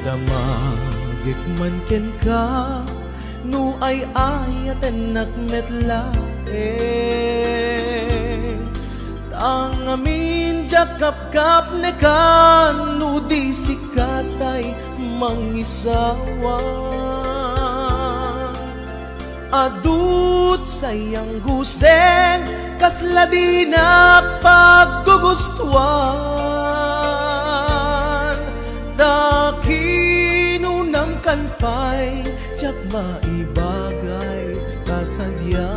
Damagik man ken ka, nu ay ayaten nakmetla Tang amin jakap-kap ne kan, nu di sikatay mangisawa Adut sayang guseng, kasla di na paggugustuhan Dakinunang kanpay, tsak maibagay kasadyang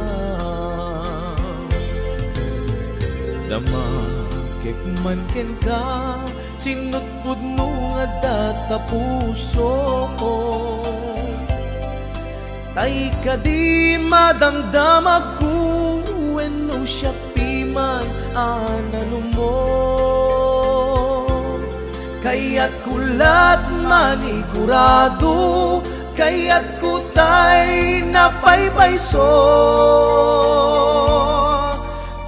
Damakik man ken ka, sinutpud mo nga data puso Tay ka di madamdamag ko, wenno siya piman anano mo Kaya't kulat manigurado, kaya't kutay napaypayso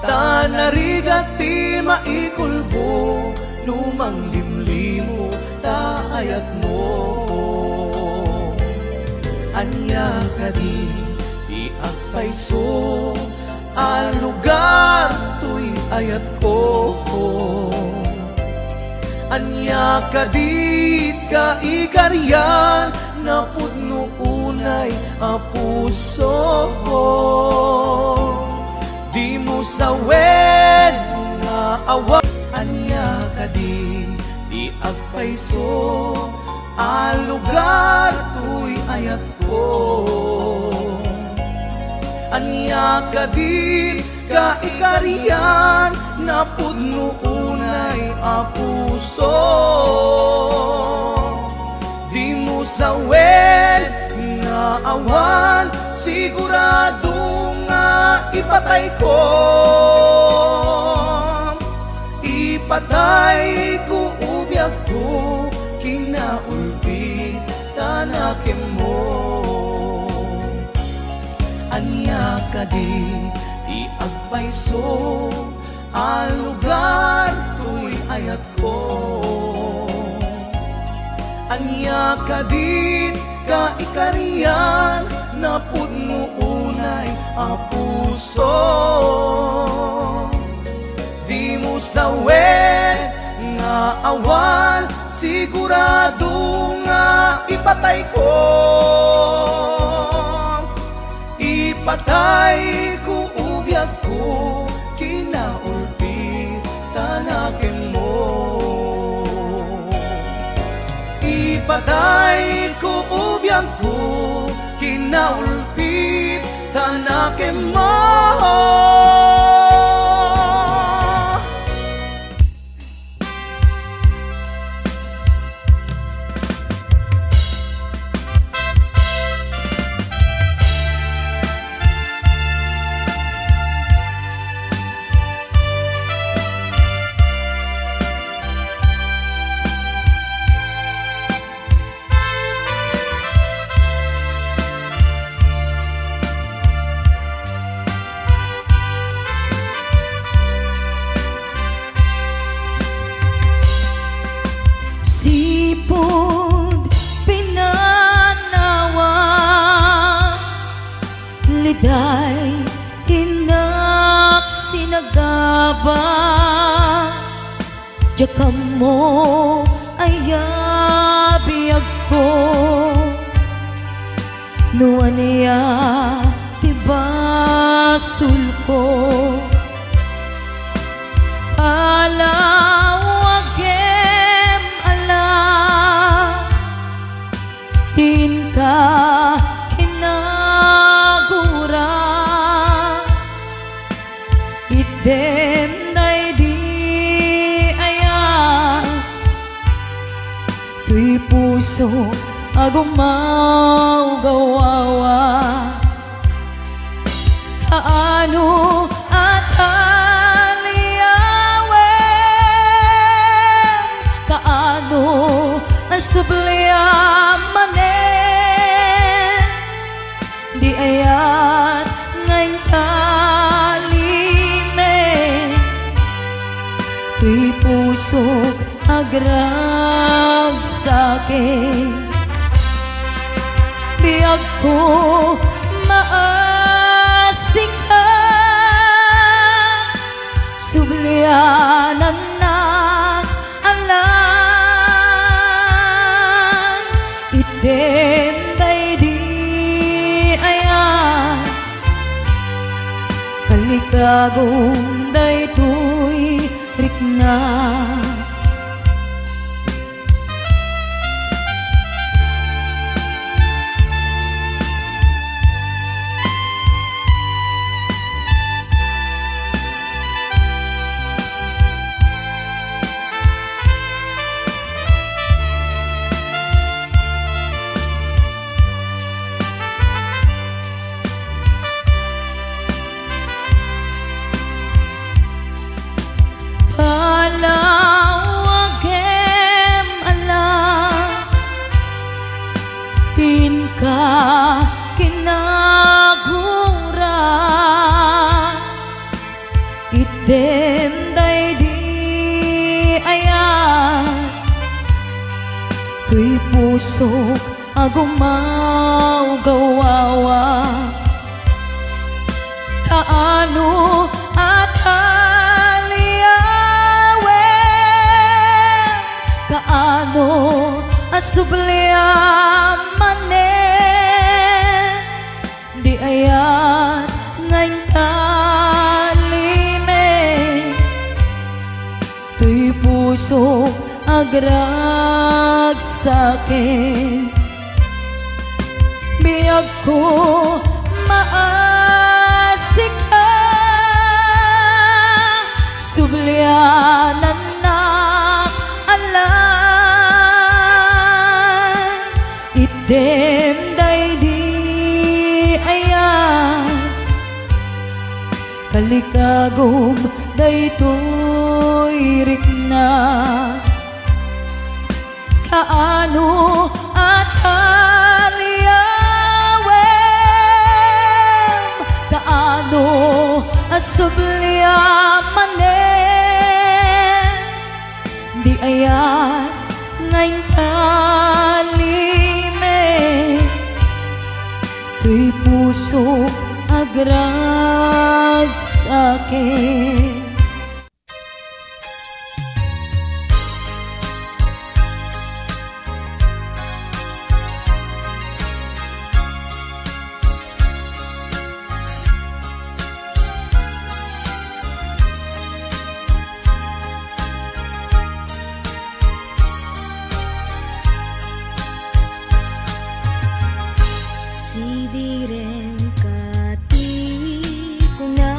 Tanarigat ti maikulbo, numang limlimo taayat mo Anya ka di agpayso, al lugar tuy ayat ko Anya ka dit ka ikaryan, napudno unay a puso Di mo sawen nga awa Anya ka di agpayso, al lugar tuy ayat ko Anya ka dit ka ikarian, napudno unay a puso Di mo sawen nga awan, sigurado nga ipatay ko Ipatay ko ubyak ko, kinaulbit tanakin mo Anya ka di agpayso, al lugar tuy ayat ko Anya ka dit ka ikarian, napudno unay a puso Di mo sawen nga awan, sigurado nga ipatay ko Ipatay ko ubyak ko, kinaulpit tanakin mo Ipatay ko ubyak ko, kinaulpit tanakin mo Day tinak sinagaba, jakam mo ayabiyag ko nuan niya tibasul ko alawagem ala tin ka Denday di ayan, tuy puso agumaw gawawa kaano at aliyawen kaano ang subliamanen di ayan ngayon puso agrag sakin. Biyag ko maasik ka, sublianan na alam. Item day di ayan, kalikagong day tuy rikna. Palawagem alam, tin ka kinagura, item day di ayan, tuy pusok agumaw gawawa. Kaano at kaano asubliaman di ayat ngayon kalime, tuy puso agrag sakin. Biyag ko maasik ka, sublianan na alam. Item day di ayan, kalikagom day tuy rikna. Kaano at aliyawem, kaano asubliaman di ayan ngayon kalime, tuy puso agrag sakin. Sidiren kati ko na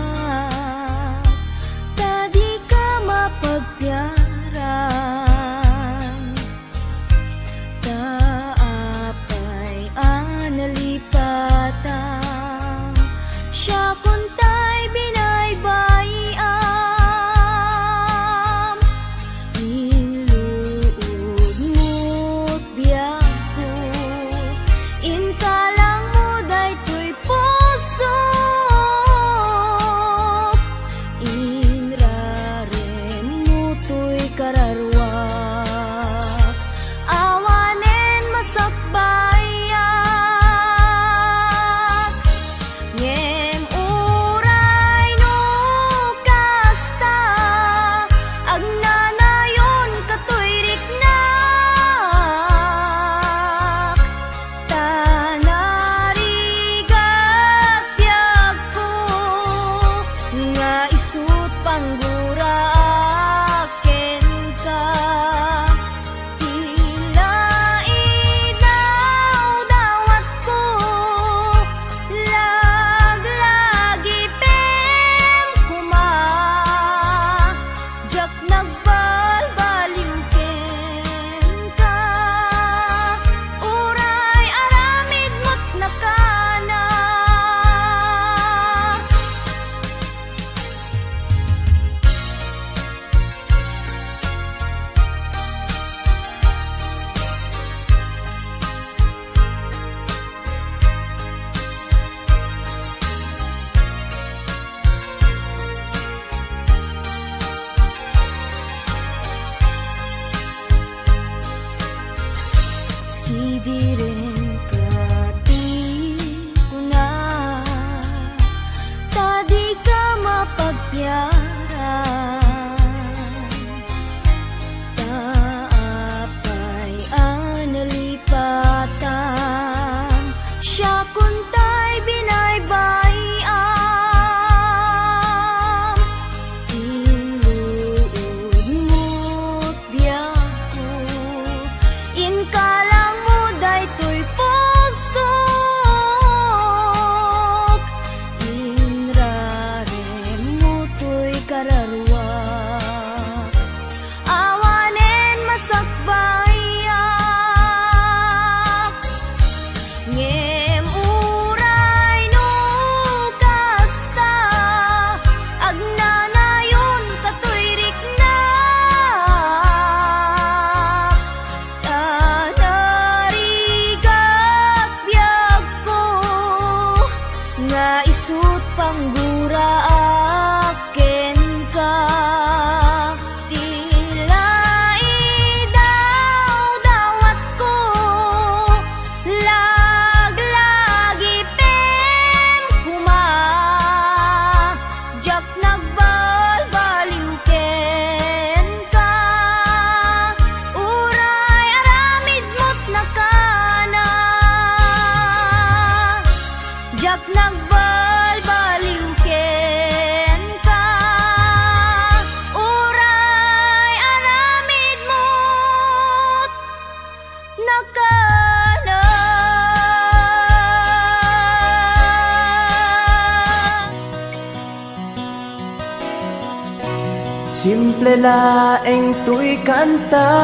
Simple laeng tuy kanta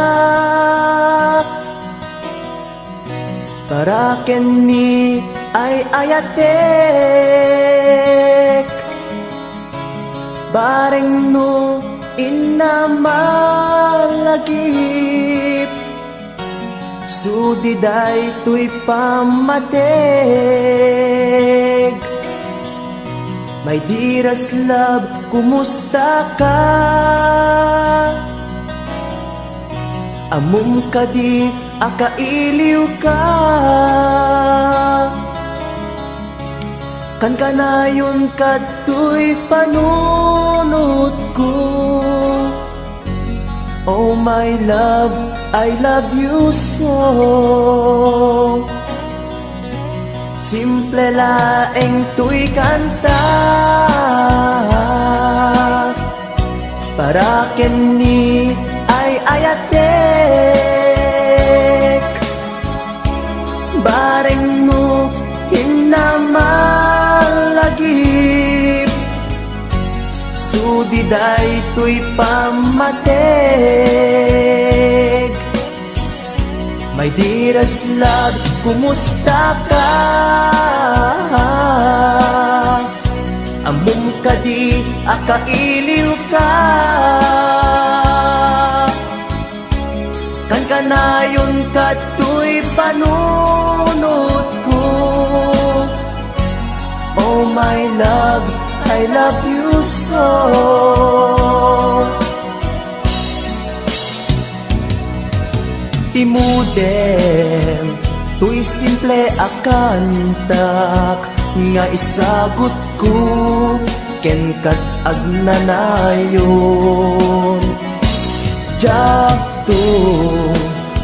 para kenni ay ayatek bareng no inamalagip sudiday tuy pamatek. My dearest love, kumusta ka? Amum ka di, akailiw ka. Kan kanayon kato'y panunod ko. Oh my love, I love you so. Simple laeng tuy kanta para kenni ay ayatek bareng mo hinamalagip sudiday tuy pamatek. My dearest love, kumusta ka? Amum ka di, akailiw ka. Kan kanayon kato'y panunod ko. Oh my love, I love you so. Imudem, tuy simple akantak nga isagot ko ken kat agnanayon. Jakto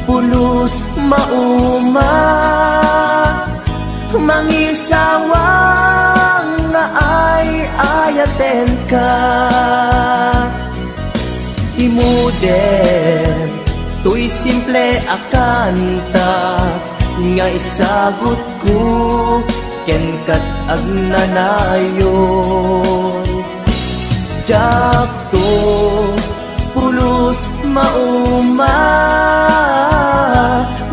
pulos mauma mangisawang nga ay ayaten ka. Imudem, tuy simple akanta nga isagot ko ken kat agnanayon. Jakto pulos mauma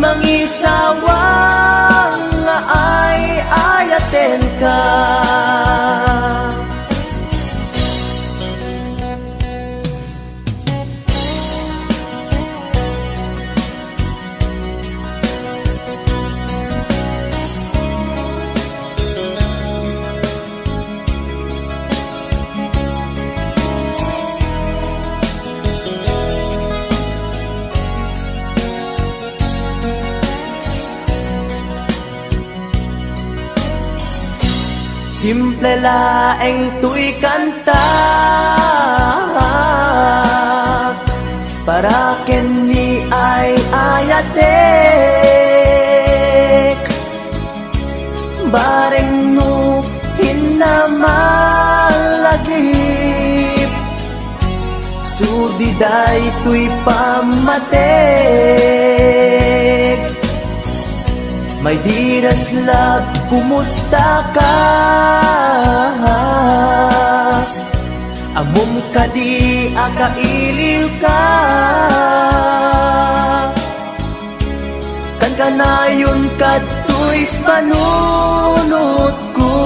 mangisawang nga ay ayaten ka. Simple laeng tuy kanta para kenni ay ayatek bareng no hinamalagip sudiday tuy pamatek. My dearest love, kumusta ka? Amum ka di, akailiw ka. Kan kanayon kato'y panunod ko.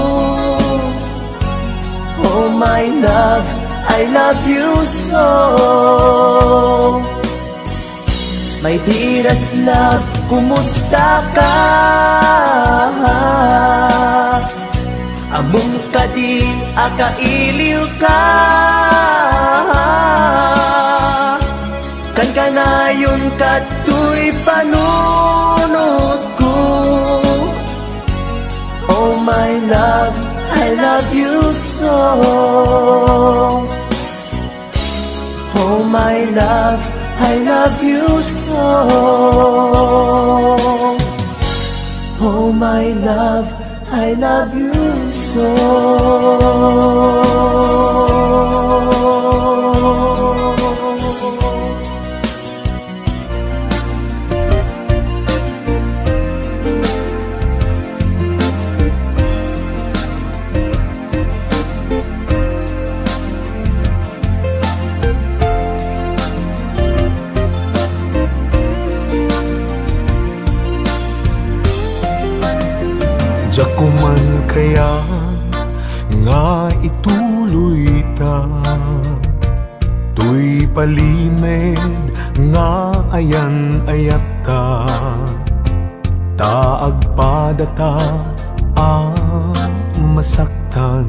Oh my love, I love you so. My dearest love, kumusta ka? Amum ka di, akailiw ka. Kan kanayon kato'y panunod ko. Oh my love, I love you so. Oh my love, I love you so. Oh my love, I love you so. Diyaku man kaya nga ituloy ta, tuy palimed nga ayan ayat ta, taag padata masaktan,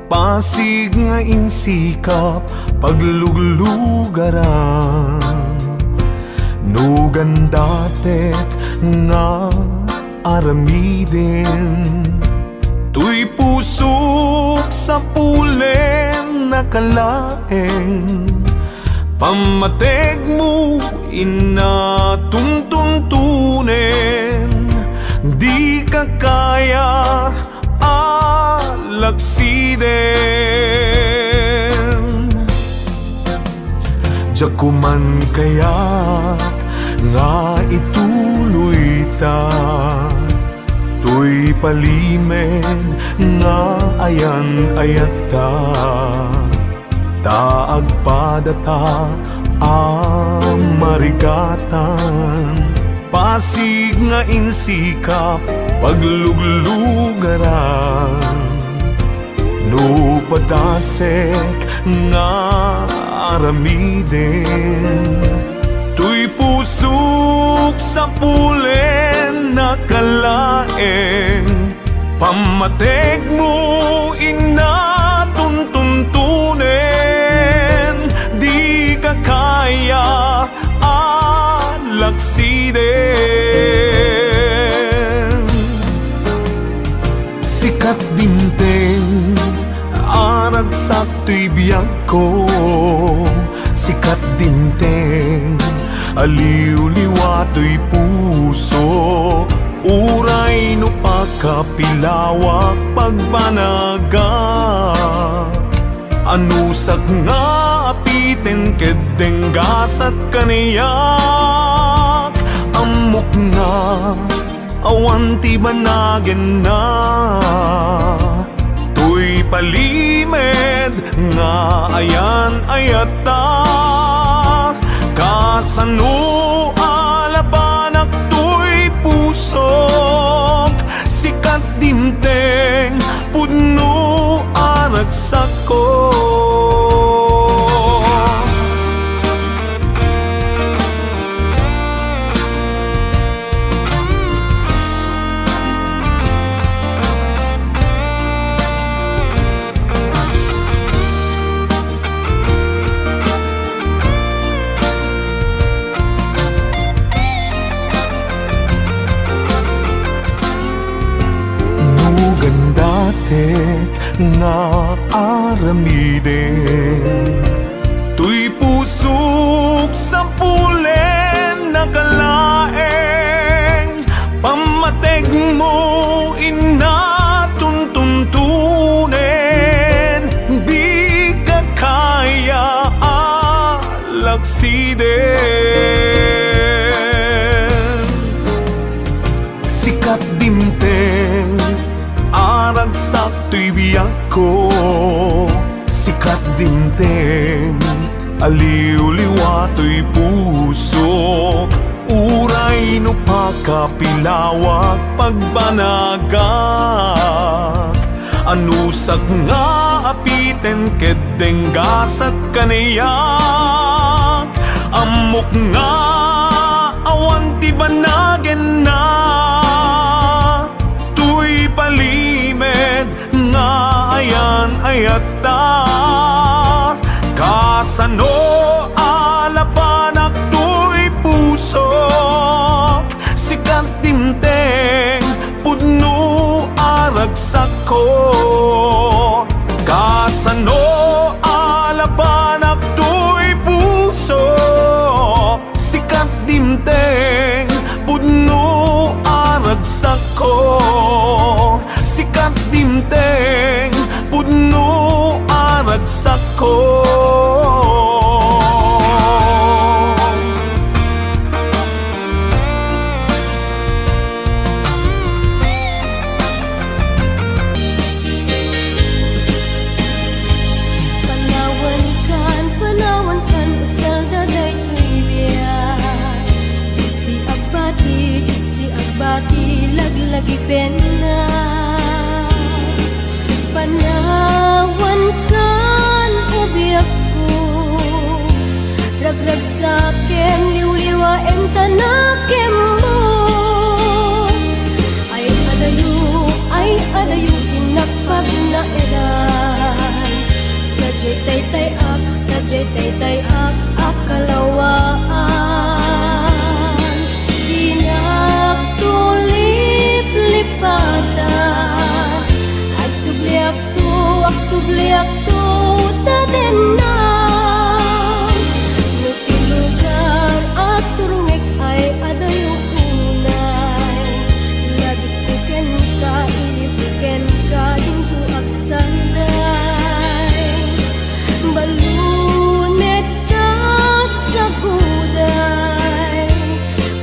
pasig nga insikap pagluglugaran, nugan datet nga aramiden, tuy pusok sa pulen nakalaeng, pamateg mo inatuntuntunen, di ka kaya alaksiden. Diyaku man kaya nga ituloy ta, tuy palimed nga ayan ayat ta, taag padata marigatan, pasig nga insikap pagluglugaran, no padasek nga aramiden, tuy pusok sa pulen nakalaeng, pamateg mo inatuntuntunen, di ka kaya alaksiden. Sikat dinteng aragsak tuy biyag ko, sikat dinteng aliw-liwa tuy puso, uray no pagkapilawak pagbanaga, anusak nga apiten kedeng gasat kaniyak, amok nga awan ti banagen na, tuy palimed nga ayan ayata, kasano alabanak tuy pusok, sikat dinteng puno aragsak ko. Nga aramiden, tuy pusok sa pulen nakalaeng, pamateg mo inatuntuntunen, di ka kaya alaksiden. Sikat dinteng aragsak tuy biyag ko, sikat dinteng aliw-liwa tuy pusok, uray no pakapilawak pagbanagak, anusak nga apiten kedeng gasat kaniyak, amok nga awan ti banagen na, tuy palimed nga ayan ayata, kasano alabanak tuy pusok, sikat dinteng puno aragsak ko, kasano alabanak tuy pusok, sikat dinteng puno aragsak ko, sikat dinteng puno aragsak ko. Panawan kan usal daday tuy biya, Diyos ti agbati, Diyos ti agbati lagla. laglagipin na panawan kan ubiyak ko ragrag sa akin liwliwain tanakim mo ay adayo tinakpag na eran sadyay tay ak akalawaan lipatan Ag subliak to tadenan Nutilugar at turungik ay adayo unay Lagikuken ka, ilipuken ka Dinto agsanday Balunek ka sa guday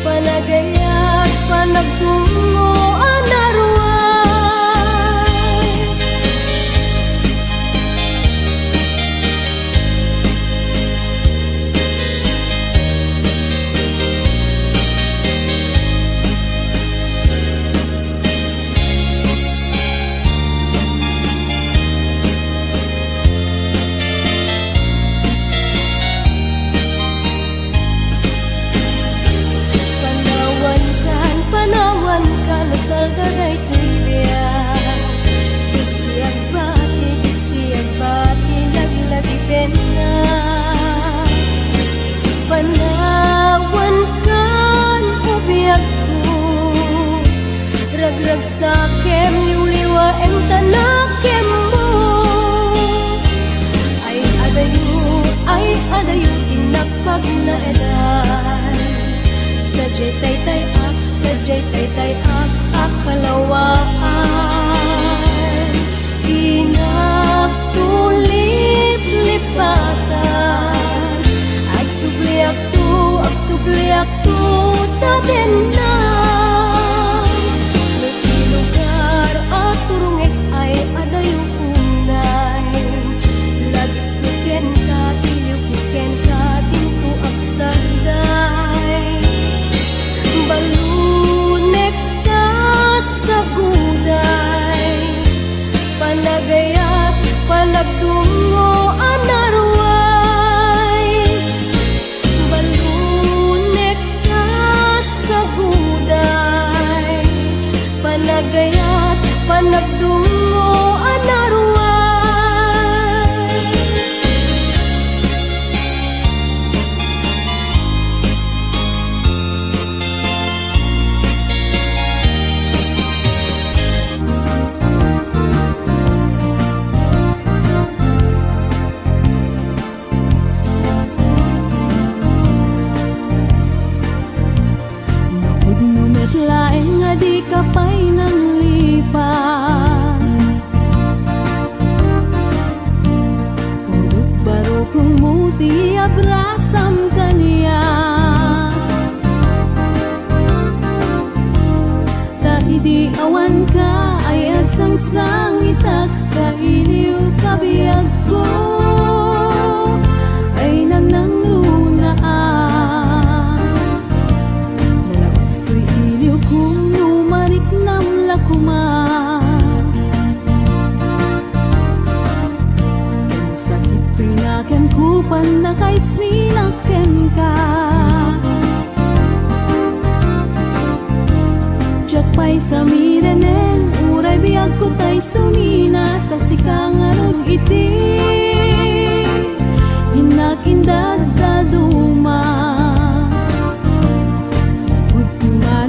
Panagayat, panagtungo Saldaray tuibya Justi agbati Laglagipin na Panawan kan ubiyak ko Ragrag sakem liwliwaem tanakem mo Ay adayo Tinakpag na edan Sadyay tay ak akalawaan Inagtulip lipatan Ag subliak to tadenan Nutilugar at turungik ay adayong unay Lagikuken ka, ilipuken ka Dinto agsanday Balunek ka sa guday Panagayat, panagtungo anarway Balunek ka sa guday Panagayat, panagtungo anarway Laeng nga di ka pa'y nang lipan Pudot baro kong muti abrasam kaniya Ta idi awan ka ay agsangsang itak Kainiw kabiyag ko ay nanangrunaan Kung numarik nam lakuma Ang sakit pinakem kupan na kay sinaken ka Diyak pa'y samirenen Uray biyag ko tay sumina Tasika nga rog iti Inakindad daduma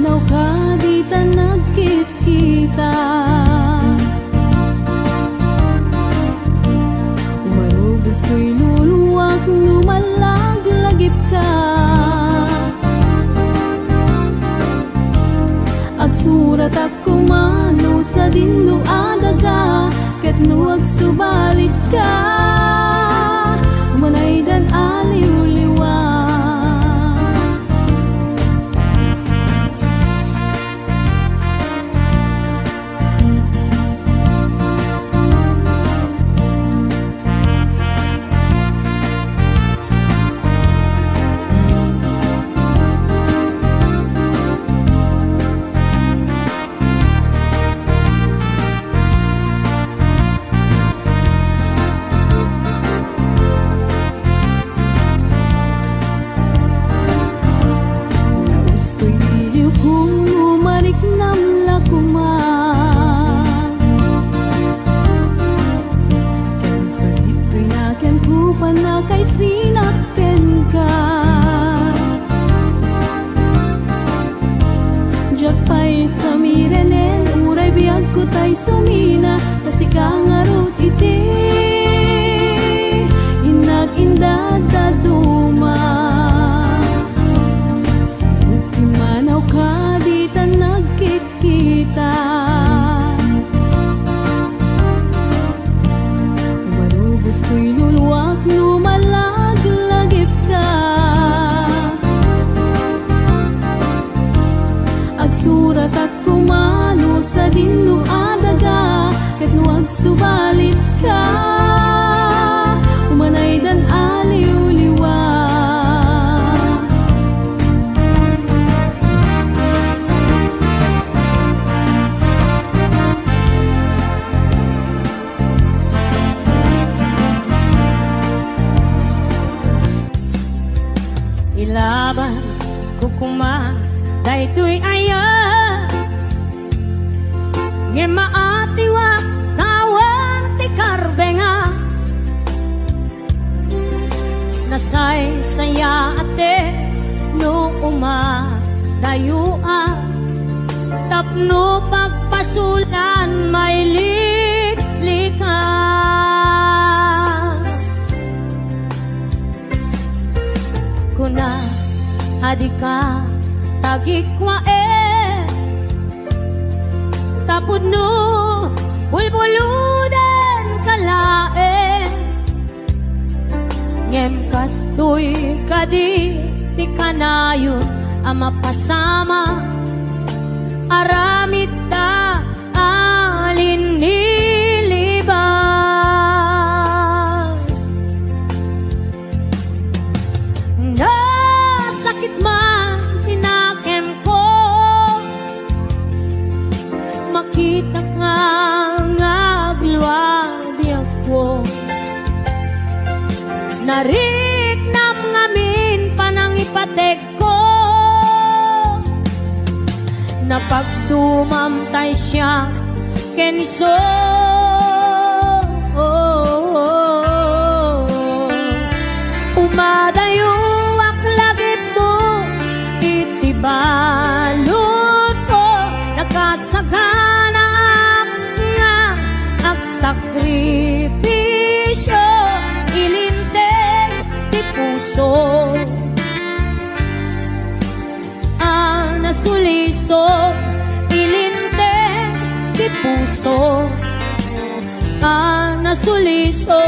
Manaw ka di ta nagkit-kita Umarugos ko'y luluwak Lumalaglagip ka Agsurat ako mano sa dinuada ka Kat nuwag subalit ka Umanay dan aliw-liwag pa na kay sinakten ka. Jak pa'y sa mirenen, uray biyag ko tay sumina, kasi ka nga rot iti inag-indad daduma. Simot kimanaw ka, di ta nagkit-kita. Umarubos to'y luluwak, lumalaglagip ka. Agsurat at kumano sa dinlo adaga, ket no agsubalit ka, umanay dan aliw-liwa. Ilaban ko kuma daytoy aya nge maatiwa tawan ti karbenga, nasay saya ate no umadayua, tapno pagpasulan may liklika. Kuna adika tagikwa tapod no bulbuludan kalae, ngem kastoy kadi ti kanayon ama pasama, aramid ta alin nilibas. Nasakit man tinakem ko, makita ka ngagluwabi ako. Nariknam ngamin panangipatek ko, napagdumamtay siya keniso. Umadayo aklagip mo itibalot ko, nakasagana nga agsakripisyo, ilinteg ti puso nasuliso, ilinteg ti puso nasuliso.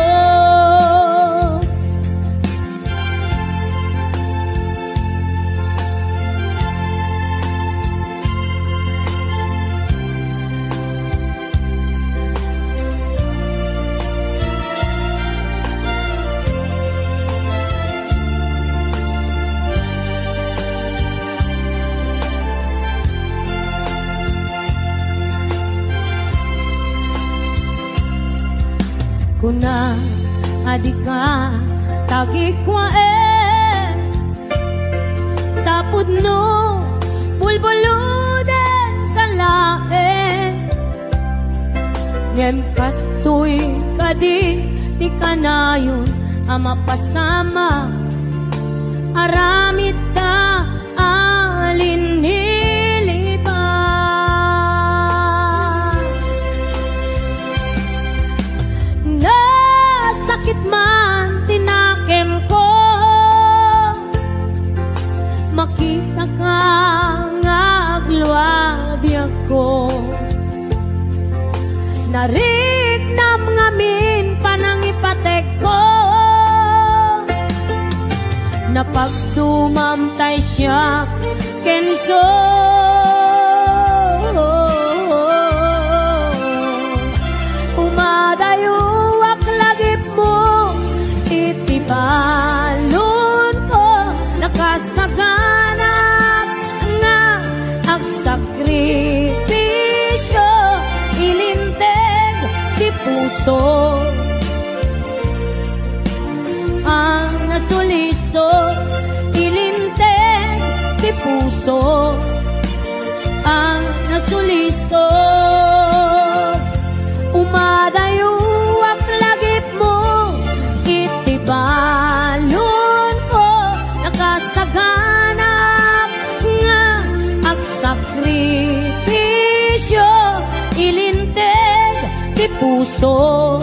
Kuna adika tagikwa tapod no bulbuludan kalae, ngem kastoy kadi ti kanayon ama pasama, aramid ta alin nilibas. Nasakit man tinakem ko, makita ka ngagluwabi ako. Nariknam ngamin panangipatek ko, napagdumamtay siya kenso. Umadayo aklagip mo itibalon ko, nakasaganap nga agsakripisyo, ilinteg ti puso nasuliso, ilinteg ti puso nasuliso. Umadayo aklagip mo itiba puso.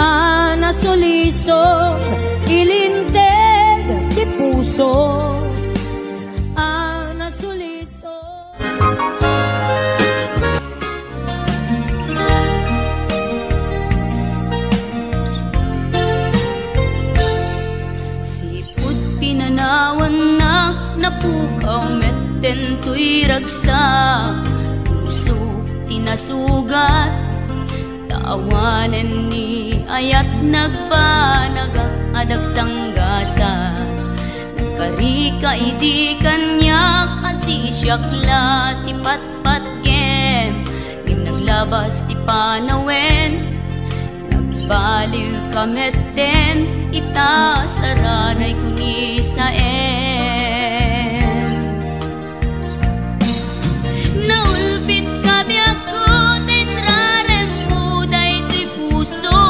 Ana solisod, ilinteg ti puso. Ana solisod. Sipud pinanawan na napukaw metten tuy ragsa. Puso tinasugat, taawanan ni ayat nagpanagak adag sanggasa. Nagkarika idi kanyak asisyakla ti patpat kem. Ngim naglabas ti panawen, nagbaliw kametten ita saranay kuni sa naulpit kabiyak ko tinrarem mo day ti puso.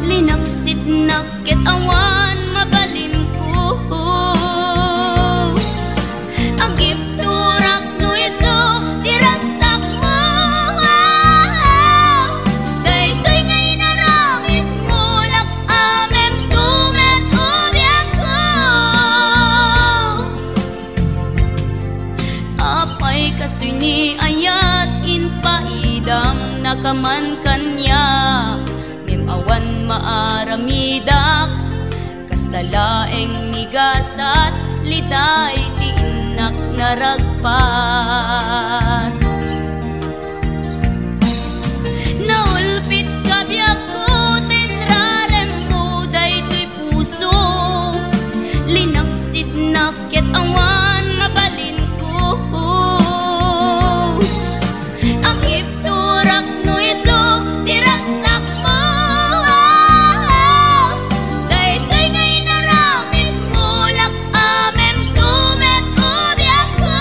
Linaksit nakit awan mabalin ko. Agip turak no iso diragsak mo. Daytoy ngay naramit mo lak amem tumet ubiyak ko. Apay kastoy ni ayat inpaidam nakaman kanya. Ngem awan maaramidak kastalaeng nigasat liday ti inak naragpat. Naulpit kabiyak ko tinrarem mo daytoy puso. Linaksit nakit awan mabalin ko. Agip turak no iso diragsak mo. Daytoy ngay naramit mo lak amem tumet ubiyak ko.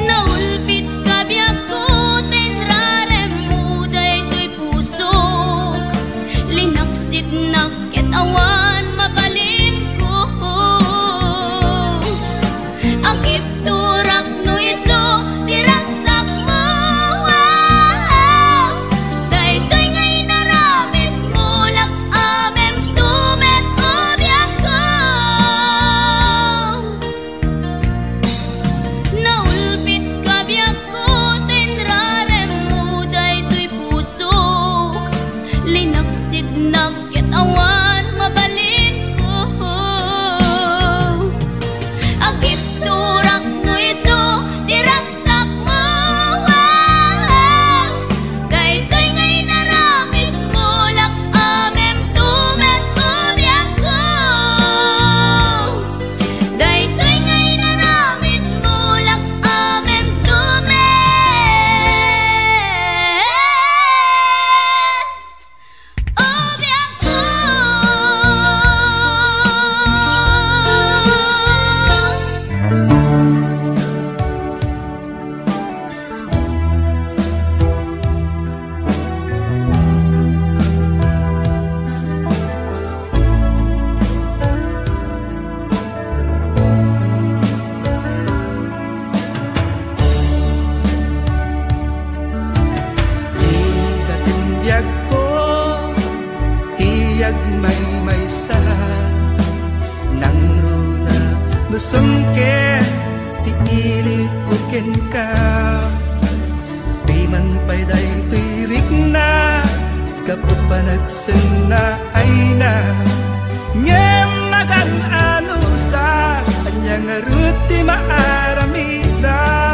Naulpit kabiyak ko tinrarem mo daytoy puso. Linaksit nakit awan mabalin ko. Agip turak no iso diragsak mo. Daytoy ngay naramit mo lak amem tumet ubiyak ko. Naulpit kabiyak ko tinrarem mo daytoy puso. Linaksit nakit awan mabalin ko. Agip turak no iso diragsak mo. Daytoy ngay naramit mo lak amem tumet ubiyak ko. Daytoy ngay naramit mo lak amem tumet ubiyak ko. Ikatindyag ko, iyag may sa nang runa musungke ti ilit uken ka. Di man pa'y daytoy na kapag panagsen na ay na. Ngem magan ano sa kanyang ruti maaramida.